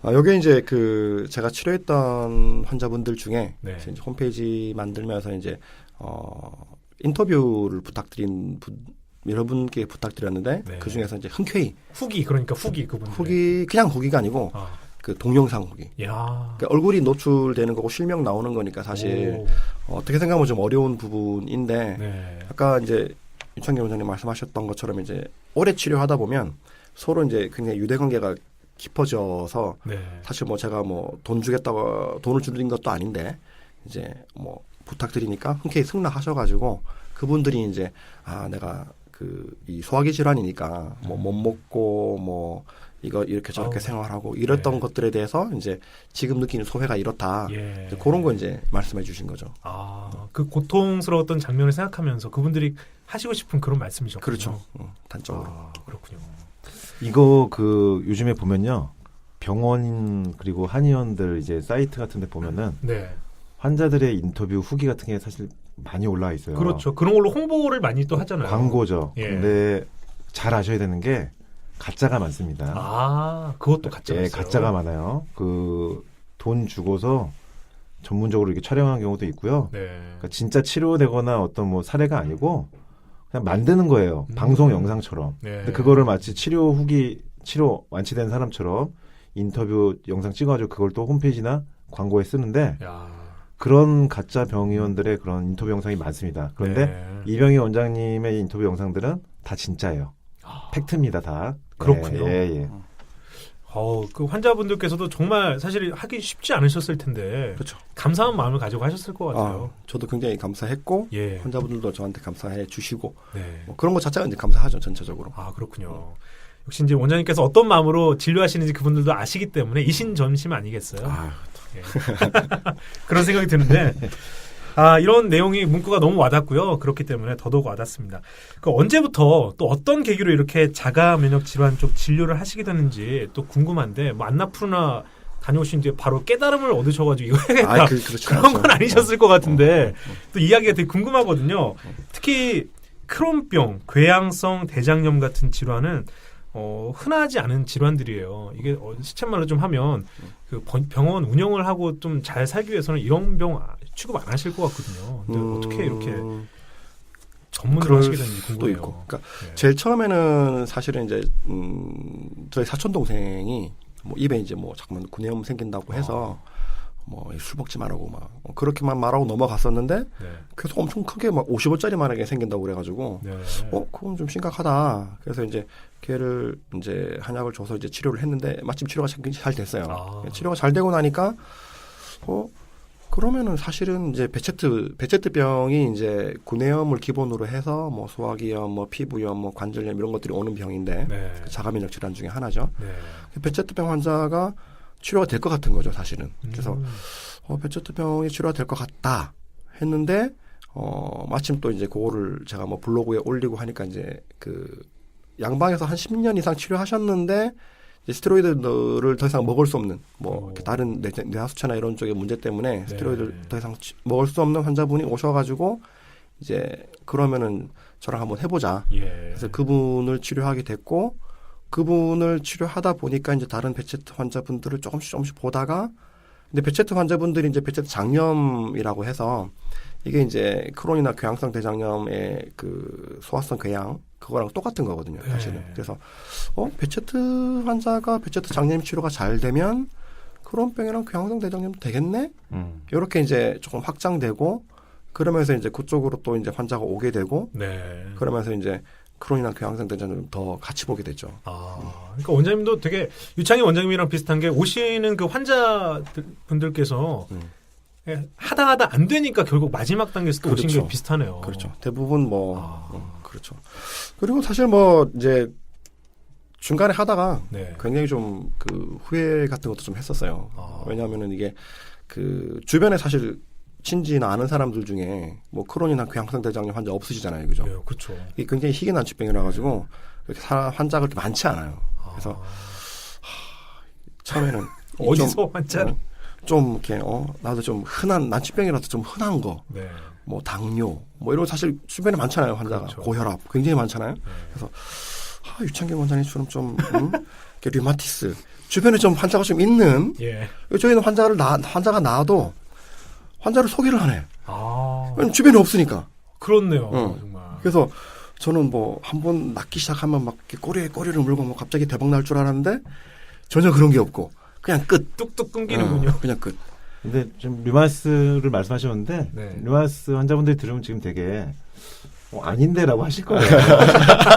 여기 이제 그 제가 치료했던 환자분들 중에 네. 이제 홈페이지 만들면서 이제 인터뷰를 부탁드린 여러분께 부탁드렸는데 네. 그 중에서 이제 흔쾌히 후기 그러니까 후기 그분 후기 그냥 후기가 아니고 아. 그 동영상 후기. 야. 그러니까 얼굴이 노출되는 거고 실명 나오는 거니까 사실 어떻게 생각하면 좀 어려운 부분인데 네. 아까 이제 윤창길 원장님 말씀하셨던 것처럼 이제 오래 치료하다 보면 서로 이제 굉장히 유대관계가 깊어져서 네. 사실 뭐 제가 뭐 돈 주겠다고 돈을 주는 것도 아닌데 이제 뭐 부탁드리니까 흔쾌히 승낙하셔가지고 그분들이 이제 내가 그 이 소화기 질환이니까 뭐 못 먹고 뭐 이거 이렇게 저렇게 생활하고 이랬던 네. 것들에 대해서 이제 지금 느끼는 소회가 이렇다. 예. 이제 그런 거 이제 말씀해 주신 거죠. 그 고통스러웠던 장면을 생각하면서 그분들이 하시고 싶은 그런 말씀이죠. 그렇죠. 단적으로. 그렇군요. 이거 그 요즘에 보면요. 병원 그리고 한의원들 이제 사이트 같은 데 보면은 네. 환자들의 인터뷰 후기 같은 게 사실 많이 올라와 있어요. 그렇죠. 그런 걸로 홍보를 많이 또 하잖아요. 광고죠. 예. 근데 잘 아셔야 되는 게 가짜가 많습니다. 그것도 가짜가 예, 있어요. 가짜가 많아요. 그 돈 주고서 전문적으로 이렇게 촬영한 경우도 있고요. 네. 그러니까 진짜 치료되거나 어떤 뭐 사례가 아니고 그냥 만드는 거예요. 방송 영상처럼. 네. 근데 그거를 마치 치료 후기, 치료 완치된 사람처럼 인터뷰 영상 찍어가지고 그걸 또 홈페이지나 광고에 쓰는데 야. 그런 가짜 병의원들의 그런 인터뷰 영상이 많습니다. 그런데 네. 이병희 원장님의 인터뷰 영상들은 다 진짜예요. 팩트입니다, 다. 그렇군요. 예. 그 환자분들께서도 정말 사실 하기 쉽지 않으셨을 텐데 그렇죠. 감사한 마음을 가지고 하셨을 것 같아요. 저도 굉장히 감사했고 예. 환자분들도 저한테 감사해 주시고 네. 뭐 그런 것 자체가 이제 감사하죠 전체적으로. 그렇군요. 역시 이제 원장님께서 어떤 마음으로 진료하시는지 그분들도 아시기 때문에 이신전심 아니겠어요? 예. 그런 생각이 드는데 이런 내용이 문구가 너무 와닿고요. 그렇기 때문에 더더욱 와닿습니다. 언제부터 또 어떤 계기로 이렇게 자가 면역 질환 쪽 진료를 하시게 됐는지 또 궁금한데 뭐 안나푸르나 다녀오신 뒤에 바로 깨달음을 얻으셔가지고 이거 해야겠다 그렇죠. 그런 건 아니셨을 것 같은데 또 이야기가 되게 궁금하거든요. 특히 크론병, 궤양성 대장염 같은 질환은 흔하지 않은 질환들이에요. 이게 시쳇말로 좀 하면 그 병원 운영을 하고 좀 잘 살기 위해서는 이런 병 취급 안 하실 것 같거든요. 근데 어떻게 이렇게 전문으로 하시게 됐는지 궁금해요. 있고. 그러니까 네. 제일 처음에는 사실은 이제 저희 사촌 동생이 뭐 입에 이제 뭐 잠깐만 구내염 생긴다고 해서 뭐 술 먹지 말라고 막 그렇게만 말하고 넘어갔었는데 네. 계속 엄청 크게 막 50원짜리만하게 생긴다고 그래가지고 네. 그건 좀 심각하다. 그래서 이제 걔를 이제 한약을 줘서 이제 치료를 했는데 마침 치료가 잘 됐어요. 치료가 잘 되고 나니까 그러면은 사실은 이제 베체트병이 이제 구내염을 기본으로 해서 뭐 소화기염, 뭐 피부염, 뭐 관절염 이런 것들이 오는 병인데 네. 자가면역 질환 중에 하나죠. 네. 베체트병 환자가 치료가 될 것 같은 거죠, 사실은. 그래서 베체트병이 치료가 될 것 같다 했는데 마침 또 이제 그거를 제가 뭐 블로그에 올리고 하니까 이제 그 양방에서 한 10년 이상 치료하셨는데 이제 스테로이드를 더 이상 먹을 수 없는 뭐 이렇게 다른 뇌하수체나 이런 쪽의 문제 때문에 스테로이드를 더 이상 먹을 수 없는 환자분이 오셔가지고 이제 그러면은 저랑 한번 해보자. 그래서 그분을 치료하게 됐고 그분을 치료하다 보니까 이제 다른 베체트 환자분들을 조금씩 보다가 근데 베체트 환자분들이 이제 베체트 장염이라고 해서 이게 이제 크론이나 궤양성 대장염의 그 소화성 궤양 그거랑 똑같은 거거든요, 사실은. 그래서 베체트 환자가 베체트 장염 치료가 잘 되면 크론병이랑 궤양성 대장염도 되겠네. 이렇게 이제 조금 확장되고 그러면서 이제 그쪽으로 또 이제 환자가 오게 되고 그러면서 이제 크론이나 궤양성 대장염 더 같이 보게 되죠. 그러니까 원장님도 되게 유창희 원장님이랑 비슷한 게 오시는 그 환자분들께서 하다 안 되니까 결국 마지막 단계에서 또 오신 게 비슷하네요. 그렇죠. 대부분 그렇죠. 그리고 사실 뭐 이제 중간에 하다가 굉장히 좀 그 후회 같은 것도 좀 했었어요. 왜냐하면은 이게 그 주변에 사실 친지나 아는 사람들 중에 뭐 크론이나 궤양성 대장염 환자 없으시잖아요, 그죠? 네, 그렇죠. 이게 굉장히 희귀 난치병이라 가지고 그렇게 환자가 그렇게 많지 않아요. 그래서 처음에는 어디서 환자를 좀 이렇게 나도 좀 흔한 난치병이라도 좀 흔한 거, 뭐 당뇨, 뭐 이런 거 사실 주변에 많잖아요, 환자가. 그렇죠. 고혈압 굉장히 많잖아요. 그래서 유창기 원장님처럼 좀 류마티스 주변에 좀 환자가 좀 있는. 저희는 환자가 나와도 환자를 소개를 안 해. 왜냐면 주변에 없으니까. 그렇네요. 정말. 그래서 저는 뭐 한번 낫기 시작하면 막 꼬리에 꼬리를 물고 뭐 갑자기 대박 날 줄 알았는데 전혀 그런 게 없고 그냥 끝. 뚝뚝 끊기는군요. 그냥 끝. 근데 좀 류마스를 말씀하셨는데 류마스 환자분들이 들으면 지금 되게 아닌데라고 하실 거예요.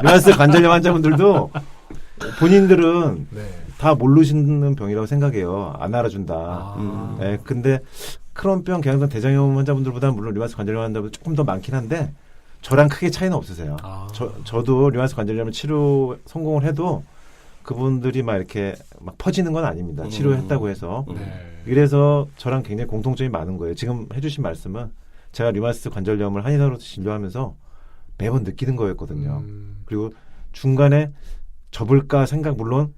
류마스 관절염 환자분들도 본인들은 다 모르시는 병이라고 생각해요. 안 알아준다. 근데 크론병, 궤양성 대장염 환자분들보다는 물론 류마스 관절염 환자분들 조금 더 많긴 한데 저랑 크게 차이는 없으세요. 저도 류마스 관절염을 치료 성공을 해도 그분들이 막 이렇게 막 퍼지는 건 아닙니다. 치료했다고 해서. 그래서 저랑 굉장히 공통점이 많은 거예요. 지금 해주신 말씀은 제가 류마스 관절염을 한의사로서 진료하면서 매번 느끼는 거였거든요. 그리고 중간에 접을까 생각 물론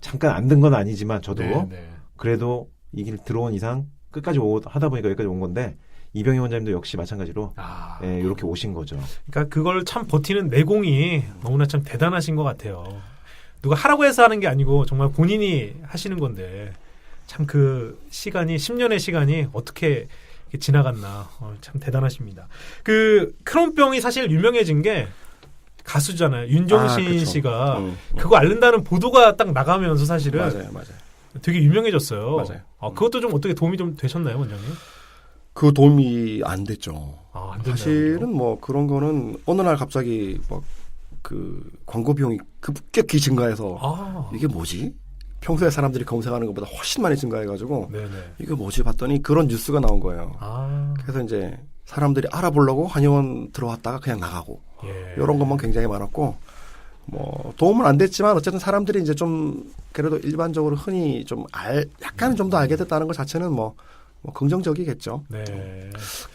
잠깐 안 든 건 아니지만 저도 그래도 이 길 들어온 이상 끝까지 하다 보니까 여기까지 온 건데 이병희 원장님도 역시 마찬가지로 이렇게 오신 거죠. 그러니까 그걸 참 버티는 내공이 너무나 참 대단하신 것 같아요. 누가 하라고 해서 하는 게 아니고 정말 본인이 하시는 건데 참 그 시간이 10년의 시간이 어떻게 지나갔나 참 대단하십니다. 그 크론병이 사실 유명해진 게 가수잖아요. 윤종신 씨가 그거 앓는다는 보도가 딱 나가면서 사실은 맞아요. 되게 유명해졌어요. 맞아요. 그것도 좀 어떻게 도움이 좀 되셨나요, 원장님? 그 도움이 안 됐죠. 안 사실은 뭐 그런 거는 어느 날 갑자기 막 그 광고 비용이 급격히 증가해서 이게 뭐지? 평소에 사람들이 검색하는 것보다 훨씬 많이 증가해가지고 이게 뭐지 봤더니 그런 뉴스가 나온 거예요. 그래서 이제 사람들이 알아보려고 한의원 들어왔다가 그냥 나가고 이런 것만 굉장히 많았고 뭐 도움은 안 됐지만 어쨌든 사람들이 이제 좀 그래도 일반적으로 흔히 좀 약간은 좀 더 알게 됐다는 것 자체는 뭐 긍정적이겠죠.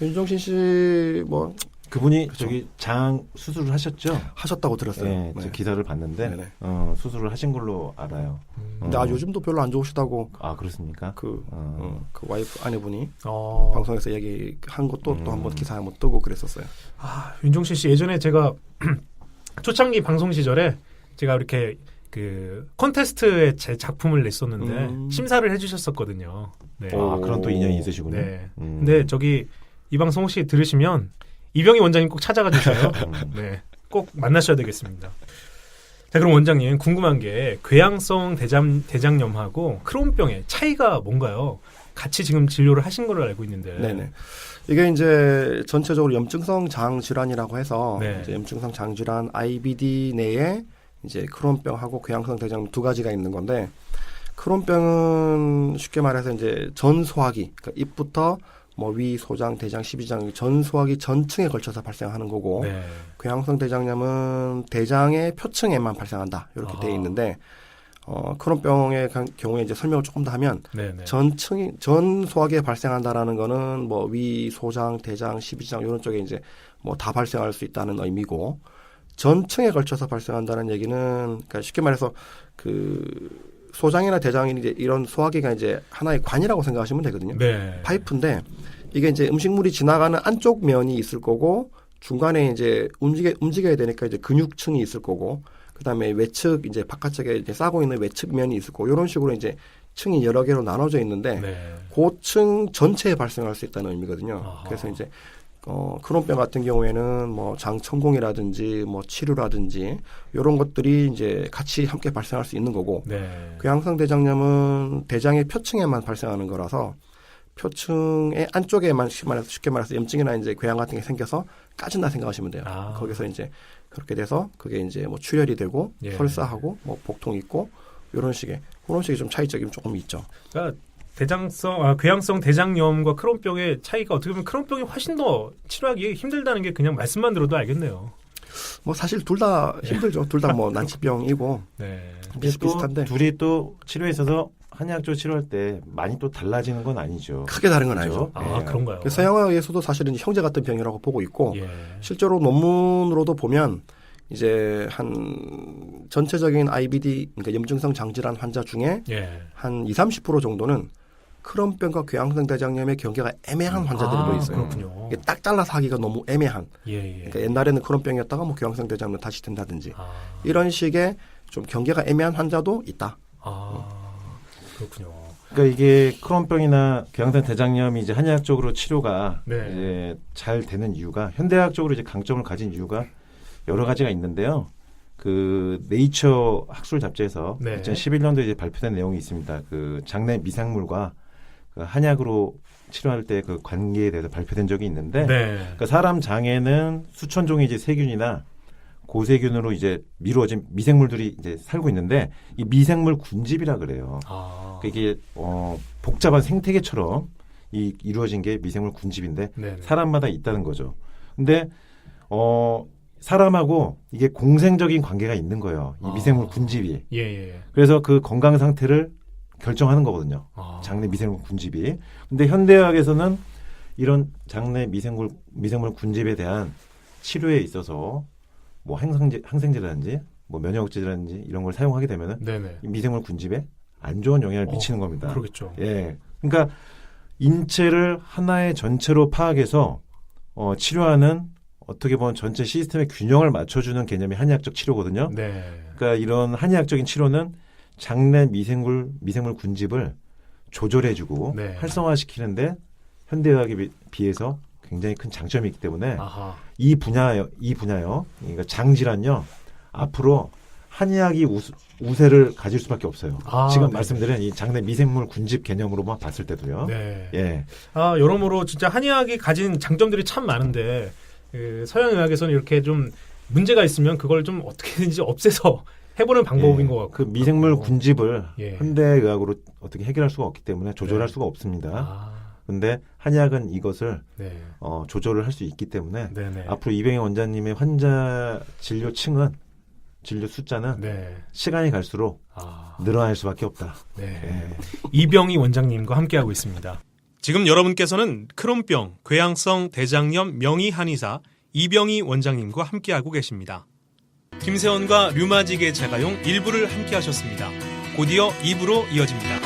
윤종신 씨 뭐 그분이 저기 장 수술을 하셨죠? 하셨다고 들었어요. 저 기사를 봤는데 수술을 하신 걸로 알아요. 근데 요즘도 별로 안 좋으시다고. 그렇습니까? 그 와이프 아내분이 방송에서 얘기한 것도 또 한번 기사에 한번 뜨고 그랬었어요. 윤종신 씨 예전에 제가 초창기 방송 시절에 제가 이렇게 그 콘테스트에 제 작품을 냈었는데 심사를 해주셨었거든요. 그런 또 인연이 있으시군요. 근데 저기 이 방송 혹시 들으시면 이병희 원장님 꼭 찾아가 주세요. 꼭 만나셔야 되겠습니다. 자, 그럼 원장님 궁금한 게 궤양성 대장염하고 크론병의 차이가 뭔가요? 같이 지금 진료를 하신 걸로 알고 있는데. 이게 이제 전체적으로 염증성 장 질환이라고 해서 이제 염증성 장 질환 IBD 내에 이제 크론병하고 궤양성 대장염 두 가지가 있는 건데 크론병은 쉽게 말해서 이제 전 소화기, 그러니까 입부터 뭐 위, 소장, 대장, 십이장 전 소화기 전층에 걸쳐서 발생하는 거고 궤양성 대장염은 대장의 표층에만 발생한다 이렇게 돼 있는데 크론병의 경우에 이제 설명을 조금 더 하면 전 소화기에 발생한다라는 거는 뭐 위, 소장, 대장, 십이장 이런 쪽에 이제 뭐 다 발생할 수 있다는 의미고 전층에 걸쳐서 발생한다는 얘기는 그러니까 쉽게 말해서 그 소장이나 대장이 이제 이런 소화기가 이제 하나의 관이라고 생각하시면 되거든요. 네. 파이프인데 이게 이제 음식물이 지나가는 안쪽 면이 있을 거고 중간에 이제 움직여야 되니까 이제 근육층이 있을 거고 그다음에 외측 이제 바깥쪽에 이제 싸고 있는 외측 면이 있을 거고 이런 식으로 이제 층이 여러 개로 나눠져 있는데 그 층 전체에 발생할 수 있다는 의미거든요. 아하. 그래서 이제 크론병 같은 경우에는 뭐 장천공이라든지 뭐 치료라든지 이런 것들이 이제 같이 함께 발생할 수 있는 거고 궤양성 대장염은 대장의 표층에만 발생하는 거라서 표층의 안쪽에만 쉽게 말해서 염증이나 이제 궤양 같은 게 생겨서 까진다 생각하시면 돼요. 거기서 이제 그렇게 돼서 그게 이제 뭐 출혈이 되고 설사하고 뭐 복통 있고 이런 식의 그런 식의 좀 차이점이 조금 있죠. 그러니까 궤양성 대장염과 크론병의 차이가 어떻게 보면 크론병이 훨씬 더 치료하기 힘들다는 게 그냥 말씀만 들어도 알겠네요. 뭐 사실 둘 다 힘들죠. 둘 다 뭐 난치병이고 비슷비슷한데 둘이 또 치료에 있어서 한의학적으로 치료할 때 많이 또 달라지는 건 아니죠. 크게 다른 건 아니죠. 그런가요? 서양의에서도 사실은 형제 같은 병이라고 보고 있고 실제로 논문으로도 보면 이제 한 전체적인 IBD 그러니까 염증성 장질환 환자 중에 한 20-30% 정도는 크론병과 궤양성 대장염의 경계가 애매한 환자들도 있어요. 그렇군요. 이게 딱 잘라서 하기가 너무 애매한. 그러니까 옛날에는 크론병이었다가 뭐 궤양성 대장염 다시 된다든지 이런 식의 좀 경계가 애매한 환자도 있다. 그렇군요. 그러니까 이게 크론병이나 궤양성 대장염이 이제 한의학적으로 치료가 이제 잘 되는 이유가 현대학적으로 이제 강점을 가진 이유가 여러 가지가 있는데요. 그 네이처 학술 잡지에서 2011년도에 이제 발표된 내용이 있습니다. 그 장내 미생물과 그 한약으로 치료할 때 그 관계에 대해서 발표된 적이 있는데, 그러니까 사람 장에는 수천 종의 이제 세균이나 고세균으로 이제 미루어진 미생물들이 이제 살고 있는데 이 미생물 군집이라 그래요. 그러니까 이게 복잡한 생태계처럼 이루어진 게 미생물 군집인데 사람마다 있다는 거죠. 근데 사람하고 이게 공생적인 관계가 있는 거예요. 이 미생물 군집이. 그래서 그 건강 상태를 결정하는 거거든요. 장내 미생물 군집이. 근데 현대의학에서는 이런 장내 미생물 군집에 대한 치료에 있어서 뭐 항생제라든지 뭐 면역제라든지 이런 걸 사용하게 되면은 이 미생물 군집에 안 좋은 영향을 미치는 겁니다. 그러겠죠. 그러니까 인체를 하나의 전체로 파악해서 치료하는 어떻게 보면 전체 시스템의 균형을 맞춰주는 개념이 한의학적 치료거든요. 그러니까 이런 한의학적인 치료는 장내 미생물 군집을 조절해주고 활성화시키는데 현대의학에 비해서 굉장히 큰 장점이 있기 때문에 이 분야요. 그러니까 장질환요. 앞으로 한의학이 우세를 가질 수밖에 없어요. 지금 말씀드린 이 장내 미생물 군집 개념으로만 봤을 때도요. 여러모로 진짜 한의학이 가진 장점들이 참 많은데 서양의학에서는 이렇게 좀 문제가 있으면 그걸 좀 어떻게든지 없애서 해보는 방법인 것 같고. 그 미생물 군집을 현대의학으로 어떻게 해결할 수가 없기 때문에 조절할 수가 없습니다. 그런데 한의학은 이것을 조절을 할 수 있기 때문에 앞으로 이병희 원장님의 환자 진료 숫자는 시간이 갈수록 늘어날 수밖에 없다. 이병희 원장님과 함께하고 있습니다. 지금 여러분께서는 크론병, 궤양성 대장염 명의 한의사 이병희 원장님과 함께하고 계십니다. 김세원과 류마지게 자가용 1부를 함께하셨습니다. 곧이어 2부로 이어집니다.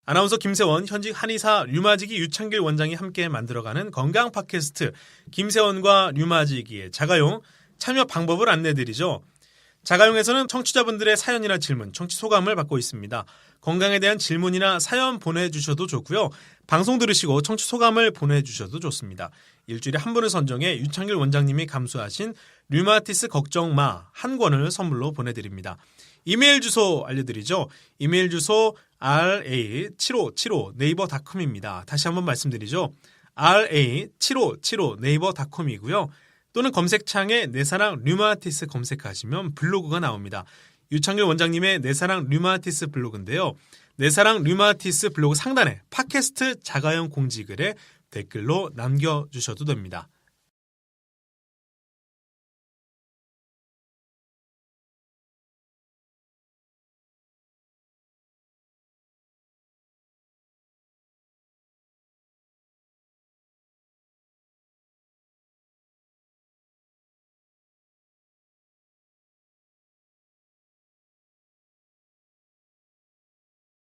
아나운서 김세원, 현직 한의사 류마지기 유창길 원장이 함께 만들어가는 건강 팟캐스트 김세원과 류마지기의 자가용 참여 방법을 안내드리죠. 자가용에서는 청취자분들의 사연이나 질문, 청취 소감을 받고 있습니다. 건강에 대한 질문이나 사연 보내주셔도 좋고요. 방송 들으시고 청취 소감을 보내주셔도 좋습니다. 일주일에 한 분을 선정해 유창길 원장님이 감수하신 류마티스 걱정 마 한 권을 선물로 보내드립니다. 이메일 주소 알려드리죠. 이메일 주소 ra7575naver.com입니다. 다시 한번 말씀드리죠. ra7575naver.com이고요. 또는 검색창에 내사랑 류마티스 검색하시면 블로그가 나옵니다. 유창길 원장님의 내사랑 류마티스 블로그인데요. 내사랑 류마티스 블로그 상단에 팟캐스트 자가용 공지글에 댓글로 남겨주셔도 됩니다.